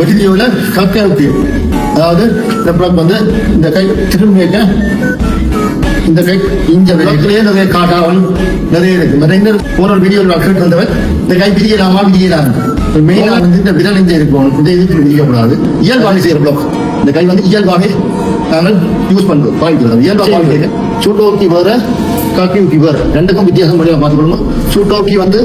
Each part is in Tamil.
வீடியோவில் கக்கி அதாவது இந்த பிளாக் வந்து இந்த கை திரும்பி இந்த கை இந்த விளக்கிலேயே நிறைய காட்டாமல் நிறைய இருக்கு. நிறைய போன வீடியோவில் கேட்டு வந்தவர் இந்த கை பிரியலாமா பிரியலாம் மெயினாக வந்து இந்த விரல் இங்கே இருக்கணும். இந்த இதுக்கு பிரியக்கூடாது. இயல்பாக செய்கிற பிளாக் இந்த கை வந்து இயல்பாக நாங்கள் யூஸ் பண்ணுறோம் பாய்க்கிறோம். இயல்பாக சூட்டோக்கி வேற காக்கி வேற ரெண்டுக்கும் வித்தியாசம் முடியாது பார்த்துக்கணும். சூட்டோக்கி வந்து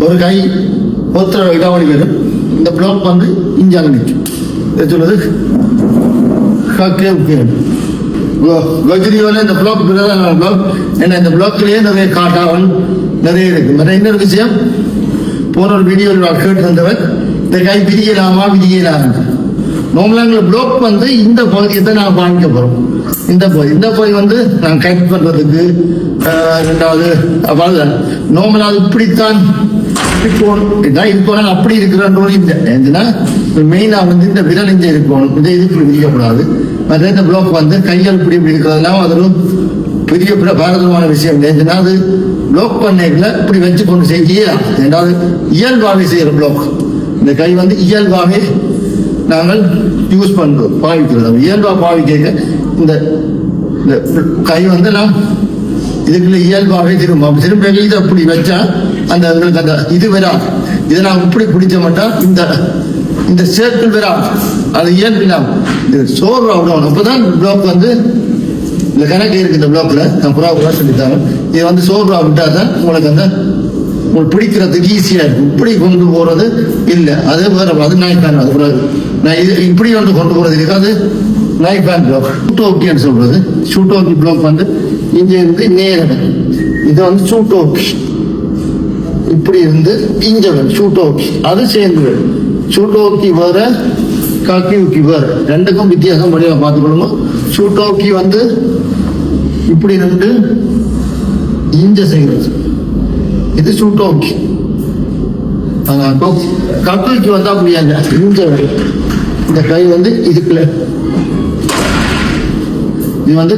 ஒரு கை ஒருத்தர இடாவணி வரும். இந்த பிளாக் வந்து இஞ்சாங்க நிற்கும். சொல்றது வீடியோவில் இந்த பிளாக் பிளாக் ஏன்னா இந்த பிளாக்லேயே நிறைய காட்டாவல் நிறைய இருக்கு. நிறைய இன்னொரு விஷயம் போன ஒரு வீடியோவில் கேட்டு வந்தவர் இந்த கை பிரியலாமா விதியலாமா நார்மலாக பிளாக் வந்து இந்த பகுதியை தான் நான் வாங்கிக்க போறோம். இந்த பகுதி வந்து நான் கட் பண்றதுக்கு ரெண்டாவது அவ்வளவுதான். நார்மலாக இப்படித்தான் இருக்கணும். அப்படி இருக்கிற மெயினா வந்து இந்த விரல் இங்கே இருக்கணும். இந்த இதுக்கு விதிக்கக்கூடாது. மற்ற இந்த பிளாக் வந்து கையால் இப்படி இப்படி இருக்கிறதுனால அது ஒரு பெரிய பாரதமான விஷயம். ஏன்னா அது பிளாக் பண்ணல இப்படி வச்சு கொண்டு செய்யலாம். ரெண்டாவது இயல்பாகவே செய்யற பிளாக் இந்த கை வந்து இயல்பாகவே நாங்கள் யூஸ் பண்றோம் பாவிக்கிறோம். இயல்பா பாவிக்க இந்த கை வந்து நான் இதுக்குள்ள இயல்பாகவே திரும்ப இதை அப்படி வச்சா அந்த இது வராது. இதை நான் இப்படி பிடிச்ச மாட்டா இந்த சேர்க்கிள் வராது. அது இயல்பிலாம் இது சோறு ஆகணும். அப்பதான் பிளாக் வந்து இந்த கணக்கு இருக்கு. இந்த பிளாக்ல நான் புறா சொல்லித்தாங்க. இது வந்து சோறு விட்டா தான் உங்களுக்கு உங்களுக்கு பிடிக்கிறதுக்கு ஈஸியா இருக்கும். இப்படி கொண்டு போறது இல்லை. அது வேற அது நாய்க்கான அது பிறகு நான் இப்படி வந்து கொண்டு போறது இருக்காது. நாய்க்கான் பிளாக் ஷூட்டோக்கின்னு சொல்றது. ஷூட்டோக்கி பிளாக் வந்து இங்க இருந்து நேரம் இது வந்து ஷூட்டோக்கி இப்படி இருந்து இங்க ஷூட்டோக்கி அது சேர்ந்து ஷூட்டோக்கி வேற காக்கி வேற ரெண்டுக்கும் வித்தியாசம் படிவா பார்த்துக்கணும். ஷூட்டோக்கி வந்து இப்படி இருந்து இஞ்ச செய்கிறது இது ஷூட்டோக்கி. காக்கிக்கு வந்தா முடியாது. இந்த கை வந்து இதுக்குள்ள இது வந்து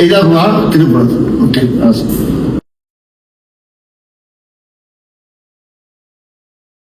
எதாவது திருப்பணும். ஓகே